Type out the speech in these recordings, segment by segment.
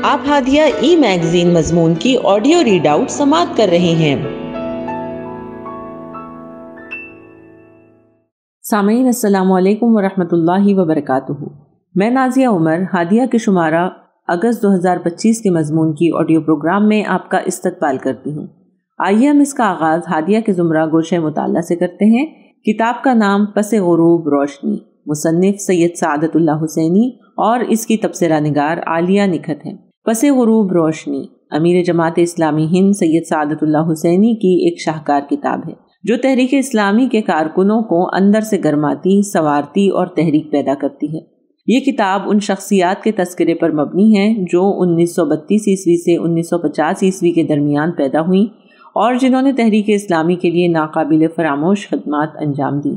آپ ہادیہ ای میگزین مضمون کی آڈیو ریڈ آؤٹ سماعت کر رہے ہیں۔ سامعین السلام علیکم ورحمۃ اللہ وبرکاتہ۔ میں نازیہ عمر ہادیہ کے شمارہ اگست 2025 کے مضمون کی آڈیو پروگرام میں آپ کا استقبال کرتی ہوں۔ آئیے ہم اس کا آغاز ہادیہ کے زمرہ گوشہ مطالعہ سے کرتے ہیں۔ کتاب کا نام پس غروب روشنی، مصنف سید سعادت اللہ حسینی اور اس کی تبصرہ نگار عالیہ نکھت ہے۔ پس غروب روشنی امیر جماعت اسلامی ہند سید سعادت اللہ حسینی کی ایک شاہکار کتاب ہے جو تحریک اسلامی کے کارکنوں کو اندر سے گرماتی، سنوارتی اور تحریک پیدا کرتی ہے۔ یہ کتاب ان شخصیات کے تذکرے پر مبنی ہے جو 1932 عیسوی سے 1950 عیسوی کے درمیان پیدا ہوئیں اور جنہوں نے تحریک اسلامی کے لیے ناقابل فراموش خدمات انجام دی۔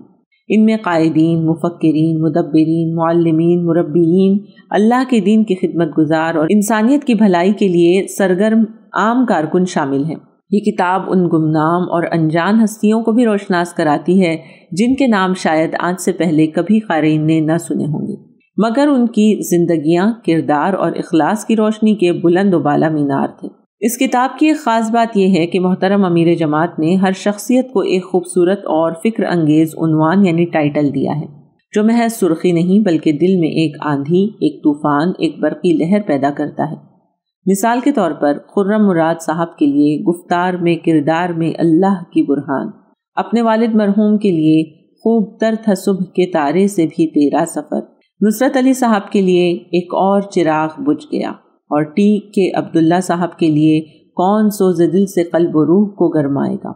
ان میں قائدین، مفکرین، مدبرین، معلمین، مربیین، اللہ کے دین کی خدمت گزار اور انسانیت کی بھلائی کے لیے سرگرم عام کارکن شامل ہیں۔ یہ کتاب ان گمنام اور انجان ہستیوں کو بھی روشناس کراتی ہے جن کے نام شاید آج سے پہلے کبھی قارئین نے نہ سنے ہوں گے، مگر ان کی زندگیاں، کردار اور اخلاص کی روشنی کے بلند و بالا مینار تھے۔ اس کتاب کی ایک خاص بات یہ ہے کہ محترم امیر جماعت نے ہر شخصیت کو ایک خوبصورت اور فکر انگیز عنوان یعنی ٹائٹل دیا ہے جو محض سرخی نہیں بلکہ دل میں ایک آندھی، ایک طوفان، ایک برقی لہر پیدا کرتا ہے۔ مثال کے طور پر خرم مراد صاحب کے لیے گفتار میں، کردار میں اللہ کی برہان، اپنے والد مرحوم کے لیے خوب تر تھا صبح کے تارے سے بھی تیرا سفر، نصرت علی صاحب کے لیے ایک اور چراغ بجھ گیا، اور ٹیک کے عبداللہ صاحب کے لیے کون سوز دل سے قلب و روح کو گرمائے گا۔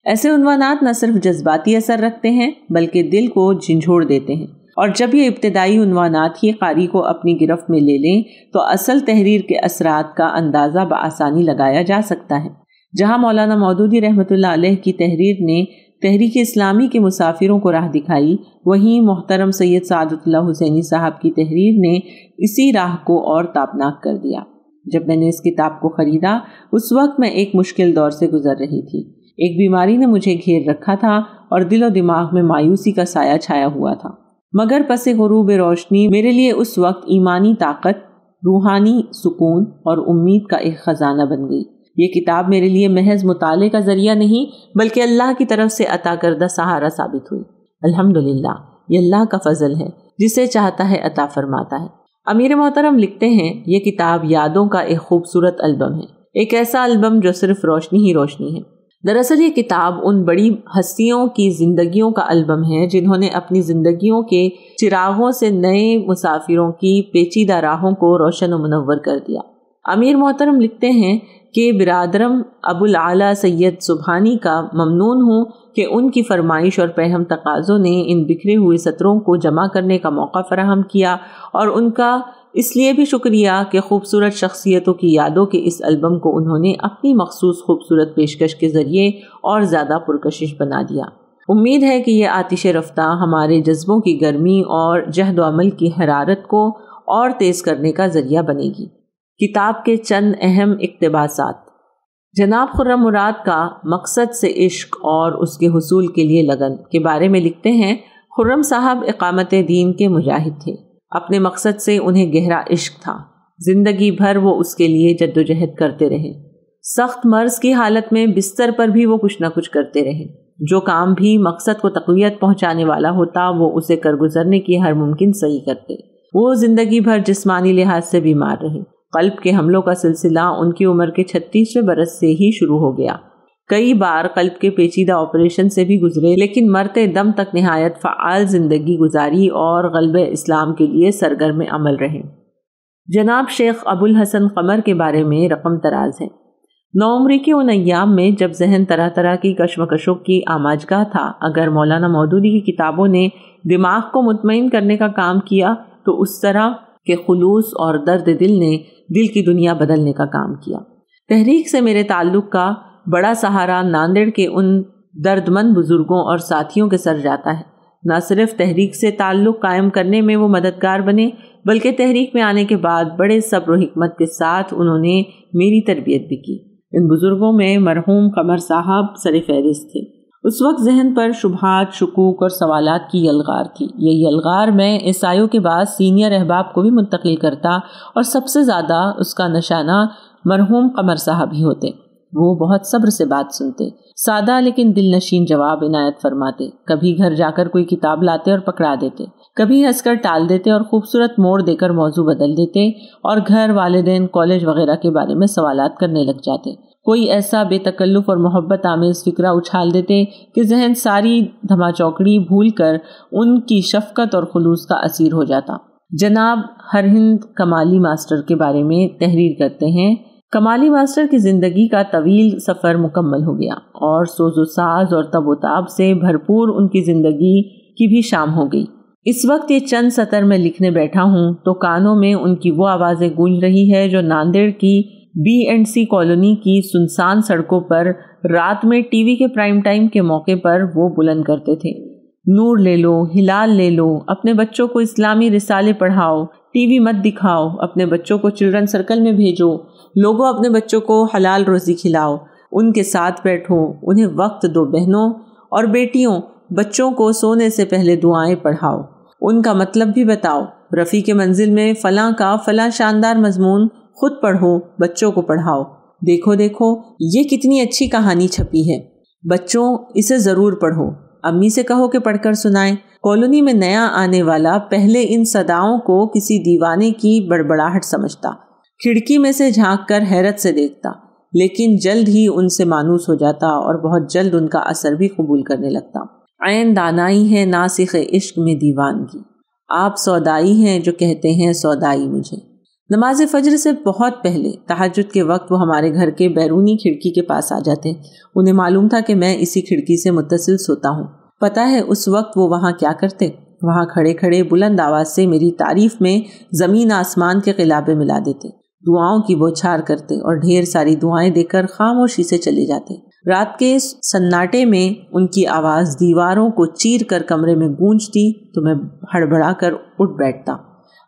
ایسے عنوانات نہ صرف جذباتی اثر رکھتے ہیں بلکہ دل کو جھنجھوڑ دیتے ہیں، اور جب یہ ابتدائی عنوانات ہی قاری کو اپنی گرفت میں لے لیں تو اصل تحریر کے اثرات کا اندازہ بآسانی لگایا جا سکتا ہے۔ جہاں مولانا مودودی رحمۃ اللہ علیہ کی تحریر نے تحریک اسلامی کے مسافروں کو راہ دکھائی، وہیں محترم سید سعادت اللہ حسینی صاحب کی تحریر نے اسی راہ کو اور تابناک کر دیا۔ جب میں نے اس کتاب کو خریدا اس وقت میں ایک مشکل دور سے گزر رہی تھی۔ ایک بیماری نے مجھے گھیر رکھا تھا اور دل و دماغ میں مایوسی کا سایہ چھایا ہوا تھا، مگر پس غروب روشنی میرے لیے اس وقت ایمانی طاقت، روحانی سکون اور امید کا ایک خزانہ بن گئی۔ یہ کتاب میرے لیے محض مطالعے کا ذریعہ نہیں بلکہ اللہ کی طرف سے عطا کردہ سہارا ثابت ہوئی۔ الحمدللہ، یہ اللہ کا فضل ہے، جسے چاہتا ہے عطا فرماتا ہے۔ امیر محترم لکھتے ہیں، یہ کتاب یادوں کا ایک خوبصورت البم ہے، ایک ایسا البم جو صرف روشنی ہی روشنی ہے۔ دراصل یہ کتاب ان بڑی ہستیوں کی زندگیوں کا البم ہے جنہوں نے اپنی زندگیوں کے چراغوں سے نئے مسافروں کی پیچیدہ راہوں کو روشن و منور کر دیا۔ امیر محترم لکھتے ہیں کہ برادرم ابو العلا سید سبحانی کا ممنون ہوں کہ ان کی فرمائش اور پہم تقاضوں نے ان بکھرے ہوئے سطروں کو جمع کرنے کا موقع فراہم کیا، اور ان کا اس لیے بھی شکریہ کہ خوبصورت شخصیتوں کی یادوں کے اس البم کو انہوں نے اپنی مخصوص خوبصورت پیشکش کے ذریعے اور زیادہ پرکشش بنا دیا۔ امید ہے کہ یہ آتش رفتہ ہمارے جذبوں کی گرمی اور جہد و عمل کی حرارت کو اور تیز کرنے کا ذریعہ بنے گی۔ کتاب کے چند اہم اقتباسات۔ جناب خرم مراد کا مقصد سے عشق اور اس کے حصول کے لیے لگن کے بارے میں لکھتے ہیں، خرم صاحب اقامت دین کے مجاہد تھے، اپنے مقصد سے انہیں گہرا عشق تھا، زندگی بھر وہ اس کے لیے جدوجہد کرتے رہے، سخت مرض کی حالت میں بستر پر بھی وہ کچھ نہ کچھ کرتے رہے، جو کام بھی مقصد کو تقویت پہنچانے والا ہوتا وہ اسے کر گزرنے کی ہر ممکن صحیح کرتے۔ وہ زندگی بھر جسمانی لحاظ سے بیمار رہے، قلب کے حملوں کا سلسلہ ان کی عمر کے 36ویں برس سے ہی شروع ہو گیا، کئی بار قلب کے پیچیدہ آپریشن سے بھی گزرے، لیکن مرتے دم تک نہایت فعال زندگی گزاری اور غلبہ اسلام کے لیے سرگرم عمل رہے۔ جناب شیخ ابو الحسن قمر کے بارے میں رقم تراز ہے۔ نوعمری کے ان ایام میں جب ذہن طرح طرح کی کشمکشوں کی آماجگاہ تھا، اگر مولانا مودودی کی کتابوں نے دماغ کو مطمئن کرنے کا کام کیا تو اس طرح کہ خلوص اور درد دل نے دل کی دنیا بدلنے کا کام کیا۔ تحریک سے میرے تعلق کا بڑا سہارا ناندیڑ کے ان دردمند بزرگوں اور ساتھیوں کے سر جاتا ہے۔ نہ صرف تحریک سے تعلق قائم کرنے میں وہ مددگار بنے بلکہ تحریک میں آنے کے بعد بڑے صبر و حکمت کے ساتھ انہوں نے میری تربیت بھی کی۔ ان بزرگوں میں مرحوم قمر صاحب سر فہرست تھے۔ اس وقت ذہن پر شبہات، شکوک اور سوالات کی یلغار تھی۔ یہ یلغار میں عیسائیوں کے بعد سینئر احباب کو بھی منتقل کرتا اور سب سے زیادہ اس کا نشانہ مرحوم قمر صاحب ہی ہوتے۔ وہ بہت صبر سے بات سنتے، سادہ لیکن دل نشین جواب عنایت فرماتے، کبھی گھر جا کر کوئی کتاب لاتے اور پکڑا دیتے، کبھی ہنس کر ٹال دیتے اور خوبصورت موڑ دے کر موضوع بدل دیتے اور گھر، والدین، کالج وغیرہ کے بارے میں سوالات کرنے لگ جاتے۔ کوئی ایسا بے تکلف اور محبت آمیز فکرہ اچھال دیتے کہ ذہن ساری دھما چوکڑی بھول کر ان کی شفقت اور خلوص کا اسیر ہو جاتا۔ جناب ہرہند کمالی ماسٹر کے بارے میں تحریر کرتے ہیں، کمالی ماسٹر کی زندگی کا طویل سفر مکمل ہو گیا اور سوز و ساز اور تب و تاب سے بھرپور ان کی زندگی کی بھی شام ہو گئی۔ اس وقت یہ چند سطر میں لکھنے بیٹھا ہوں تو کانوں میں ان کی وہ آوازیں گونج رہی ہے جو ناندیڑ کی BNC کالونی کی سنسان سڑکوں پر رات میں ٹی وی کے پرائم ٹائم کے موقع پر وہ بلند کرتے تھے۔ نور لے لو، ہلال لے لو، اپنے بچوں کو اسلامی رسالے پڑھاؤ، ٹی وی مت دکھاؤ، اپنے بچوں کو چلڈرن سرکل میں بھیجو، لوگوں اپنے بچوں کو حلال روزی کھلاؤ، ان کے ساتھ بیٹھو، انہیں وقت دو، بہنوں اور بیٹیوں، بچوں کو سونے سے پہلے دعائیں پڑھاؤ، ان کا مطلب بھی بتاؤ، رفیق منزل میں فلاں کا فلاں شاندار مضمون خود پڑھو، بچوں کو پڑھاؤ، دیکھو دیکھو یہ کتنی اچھی کہانی چھپی ہے، بچوں اسے ضرور پڑھو، امی سے کہو کہ پڑھ کر سنائیں۔ کالونی میں نیا آنے والا پہلے ان صداؤں کو کسی دیوانے کی بڑبڑاہٹ سمجھتا، کھڑکی میں سے جھانک کر حیرت سے دیکھتا، لیکن جلد ہی ان سے مانوس ہو جاتا اور بہت جلد ان کا اثر بھی قبول کرنے لگتا۔ عین دانائی ہے ناسخ عشق میں دیوانگی، آپ سودائی ہیں جو کہتے ہیں سودائی مجھے۔ نماز فجر سے بہت پہلے تہجد کے وقت وہ ہمارے گھر کے بیرونی کھڑکی کے پاس آ جاتے، انہیں معلوم تھا کہ میں اسی کھڑکی سے متصل سوتا ہوں۔ پتہ ہے اس وقت وہ وہاں کیا کرتے؟ وہاں کھڑے کھڑے بلند آواز سے میری تعریف میں زمین آسمان کے قلابے ملا دیتے، دعاؤں کی بوچھار کرتے اور ڈھیر ساری دعائیں دے کر خاموشی سے چلے جاتے۔ رات کے سناٹے میں ان کی آواز دیواروں کو چیر کر کمرے میں گونجتی تو میں ہڑبڑا کر اٹھ بیٹھتا۔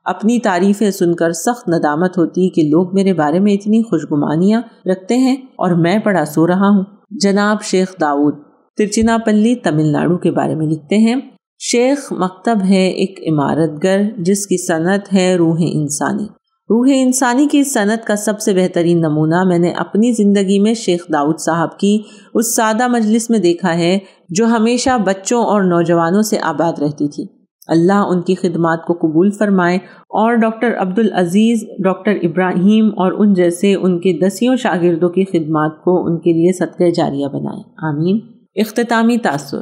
اپنی تعریفیں سن کر سخت ندامت ہوتی کہ لوگ میرے بارے میں اتنی خوشگمانیاں رکھتے ہیں اور میں پڑا سو رہا ہوں۔ جناب شیخ داؤد ترچناپلی تمل ناڈو کے بارے میں لکھتے ہیں، شیخ مکتب ہے ایک عمارت گر جس کی صنعت ہے روح انسانی۔ روح انسانی کی صنعت کا سب سے بہترین نمونہ میں نے اپنی زندگی میں شیخ داؤد صاحب کی اس سادہ مجلس میں دیکھا ہے جو ہمیشہ بچوں اور نوجوانوں سے آباد رہتی تھی۔ اللہ ان کی خدمات کو قبول فرمائے اور ڈاکٹر عبدالعزیز، ڈاکٹر ابراہیم اور ان جیسے ان کے دسیوں شاگردوں کی خدمات کو ان کے لیے صدقہ جاریہ بنائے، آمین۔ اختتامی تاثر،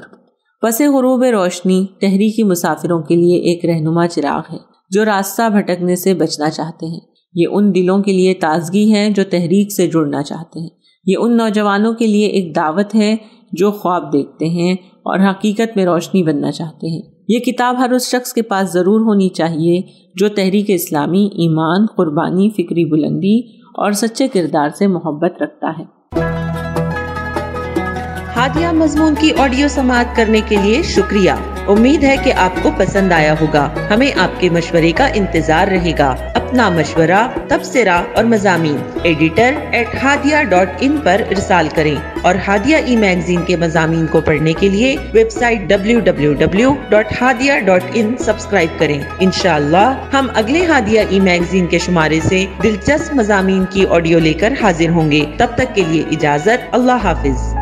پس غروب روشنی تحریکی مسافروں کے لیے ایک رہنما چراغ ہے جو راستہ بھٹکنے سے بچنا چاہتے ہیں۔ یہ ان دلوں کے لیے تازگی ہے جو تحریک سے جڑنا چاہتے ہیں۔ یہ ان نوجوانوں کے لیے ایک دعوت ہے جو خواب دیکھتے ہیں اور حقیقت میں روشنی بننا چاہتے ہیں۔ یہ کتاب ہر اس شخص کے پاس ضرور ہونی چاہیے جو تحریک اسلامی، ایمان، قربانی، فکری بلندی اور سچے کردار سے محبت رکھتا ہے۔ ہادیہ مضمون کی آڈیو سماعت کرنے کے لیے شکریہ۔ امید ہے کہ آپ کو پسند آیا ہوگا۔ ہمیں آپ کے مشورے کا انتظار رہے گا۔ اپنا مشورہ، تبصرہ اور مضامین editor@hadia.in پر ارسال کریں اور ہادیہ ای میگزین کے مضامین کو پڑھنے کے لیے ویب سائٹ www.hadia.in سبسکرائب کریں۔ انشاءاللہ ہم اگلے ہادیہ ای میگزین کے شمارے سے دلچسپ مضامین کی آڈیو لے کر حاضر ہوں گے۔ تب تک کے لیے اجازت، اللہ حافظ۔